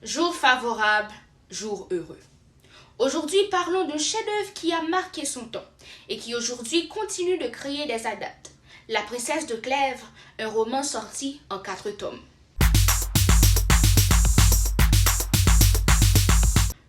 Jour favorable, jour heureux. Aujourd'hui, parlons d'un chef-d'œuvre qui a marqué son temps et qui aujourd'hui continue de créer des adeptes. La princesse de Clèves, un roman sorti en 4 tomes.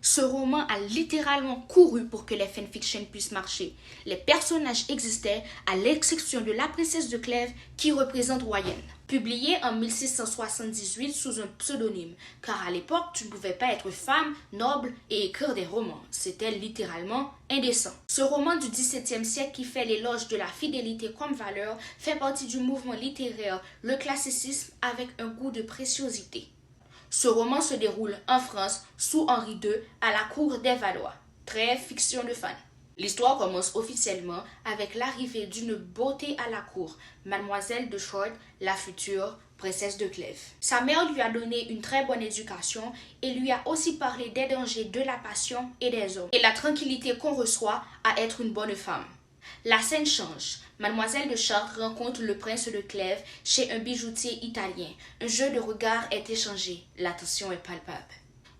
Ce roman a littéralement couru pour que les fanfictions puissent marcher. Les personnages existaient à l'exception de la princesse de Clèves qui représente Royenne. Publié en 1678 sous un pseudonyme, car à l'époque tu ne pouvais pas être femme, noble et écrire des romans. C'était littéralement indécent. Ce roman du XVIIe siècle qui fait l'éloge de la fidélité comme valeur fait partie du mouvement littéraire, le classicisme avec un goût de préciosité. Ce roman se déroule en France sous Henri II à la cour des Valois. Très fiction de fans. L'histoire commence officiellement avec l'arrivée d'une beauté à la cour, Mademoiselle de Short, la future princesse de Clèves. Sa mère lui a donné une très bonne éducation et lui a aussi parlé des dangers de la passion et des hommes et la tranquillité qu'on reçoit à être une bonne femme. La scène change. Mademoiselle de Chartres rencontre le prince de Clèves chez un bijoutier italien. Un jeu de regard est échangé. L'attention est palpable.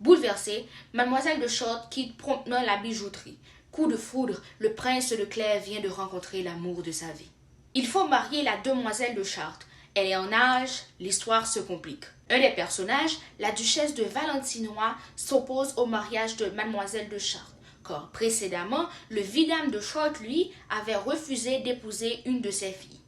Bouleversée, Mademoiselle de Chartres quitte promptement la bijouterie. Coup de foudre, le prince de Clèves vient de rencontrer l'amour de sa vie. Il faut marier la demoiselle de Chartres. Elle est en âge, l'histoire se complique. Un des personnages, la duchesse de Valentinois, s'oppose au mariage de Mademoiselle de Chartres. Car précédemment, le vidame de Chartres, lui, avait refusé d'épouser une de ses filles.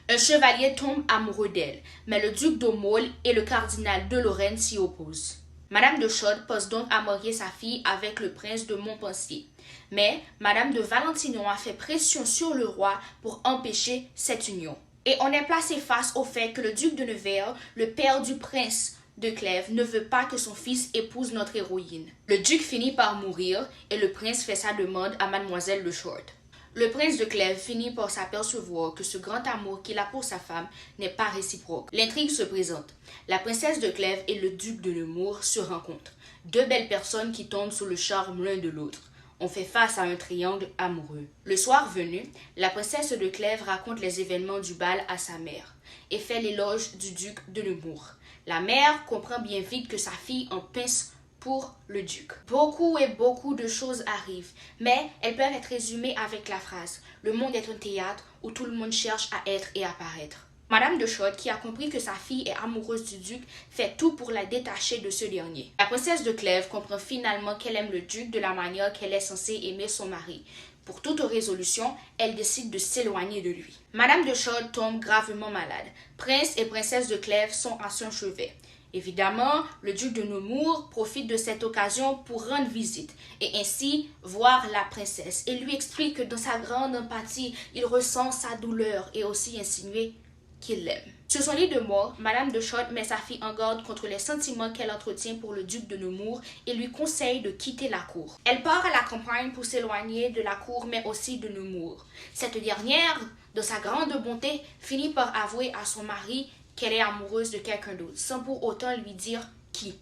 Un chevalier tombe amoureux d'elle, mais le duc d'Aumôle et le cardinal de Lorraine s'y opposent. Madame de Chartres pense donc à marier sa fille avec le prince de Montpensier. Mais Madame de Valentinois fait pression sur le roi pour empêcher cette union. Et on est placé face au fait que le duc de Nevers, le père du prince de Clèves, ne veut pas que son fils épouse notre héroïne. Le duc finit par mourir et le prince fait sa demande à Mademoiselle de Chartres. Le prince de Clèves finit par s'apercevoir que ce grand amour qu'il a pour sa femme n'est pas réciproque. L'intrigue se présente. La princesse de Clèves et le duc de Nemours se rencontrent. Deux belles personnes qui tombent sous le charme l'un de l'autre. On fait face à un triangle amoureux. Le soir venu, la princesse de Clèves raconte les événements du bal à sa mère et fait l'éloge du duc de Nemours. La mère comprend bien vite que sa fille en pince pour le duc. Beaucoup de choses arrivent, mais elles peuvent être résumées avec la phrase « Le monde est un théâtre où tout le monde cherche à être et à paraître ». Madame de Chartres, qui a compris que sa fille est amoureuse du duc, fait tout pour la détacher de ce dernier. La princesse de Clèves comprend finalement qu'elle aime le duc de la manière qu'elle est censée aimer son mari. Pour toute résolution, elle décide de s'éloigner de lui. Madame de Chartres tombe gravement malade. Prince et princesse de Clèves sont à son chevet. Évidemment, le duc de Nemours profite de cette occasion pour rendre visite et ainsi voir la princesse et lui explique que dans sa grande empathie, il ressent sa douleur et aussi insinuer qu'il l'aime. Sur son lit de mort, Madame de Chartres met sa fille en garde contre les sentiments qu'elle entretient pour le duc de Nemours et lui conseille de quitter la cour. Elle part à la campagne pour s'éloigner de la cour mais aussi de Nemours. Cette dernière, de sa grande bonté, finit par avouer à son mari qu'elle est amoureuse de quelqu'un d'autre, sans pour autant lui dire qui.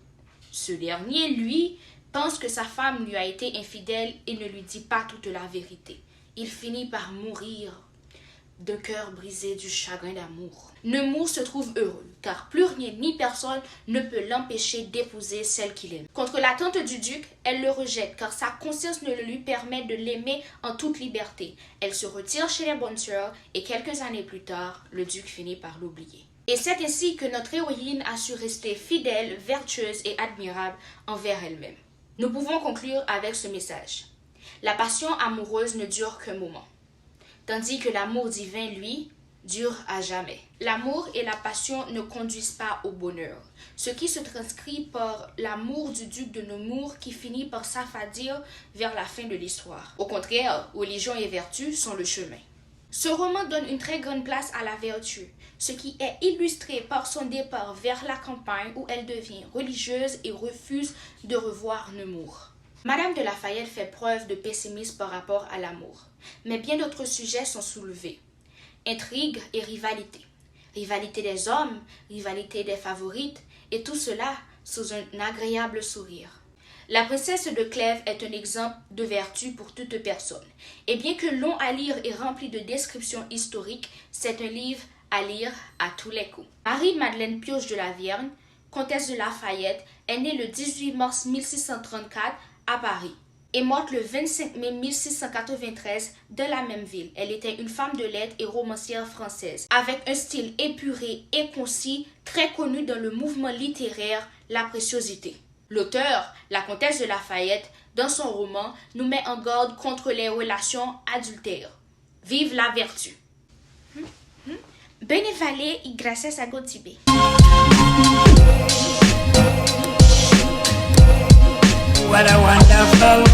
Ce dernier, lui, pense que sa femme lui a été infidèle et ne lui dit pas toute la vérité. Il finit par mourir d'un cœur brisé du chagrin d'amour. Nemours se trouve heureux, car plus rien ni personne ne peut l'empêcher d'épouser celle qu'il aime. Contre l'attente du duc, elle le rejette, car sa conscience ne lui permet de l'aimer en toute liberté. Elle se retire chez les bonnes sœurs, et quelques années plus tard, le duc finit par l'oublier. Et c'est ainsi que notre héroïne a su rester fidèle, vertueuse et admirable envers elle-même. Nous pouvons conclure avec ce message. La passion amoureuse ne dure qu'un moment, tandis que l'amour divin, lui, dure à jamais. L'amour et la passion ne conduisent pas au bonheur, ce qui se transcrit par l'amour du duc de Nemours qui finit par s'affadir vers la fin de l'histoire. Au contraire, religion et vertu sont le chemin. Ce roman donne une très grande place à la vertu, ce qui est illustré par son départ vers la campagne où elle devient religieuse et refuse de revoir Nemours. Madame de Lafayette fait preuve de pessimisme par rapport à l'amour, mais bien d'autres sujets sont soulevés. Intrigue et rivalité. Rivalité des hommes, rivalité des favorites, et tout cela sous un agréable sourire. La princesse de Clèves est un exemple de vertu pour toute personne. Et bien que long à lire et rempli de descriptions historiques, c'est un livre à lire à tous les coups. Marie-Madeleine Pioche de la Vierne, comtesse de Lafayette, est née le 18 mars 1634 à Paris et morte le 25 mai 1693 dans la même ville. Elle était une femme de lettres et romancière française, avec un style épuré et concis, très connu dans le mouvement littéraire La Préciosité. L'auteur, la comtesse de Lafayette, dans son roman, nous met en garde contre les relations adultères. Vive la vertu! Benevale y gracias a Godibé. What a wonderful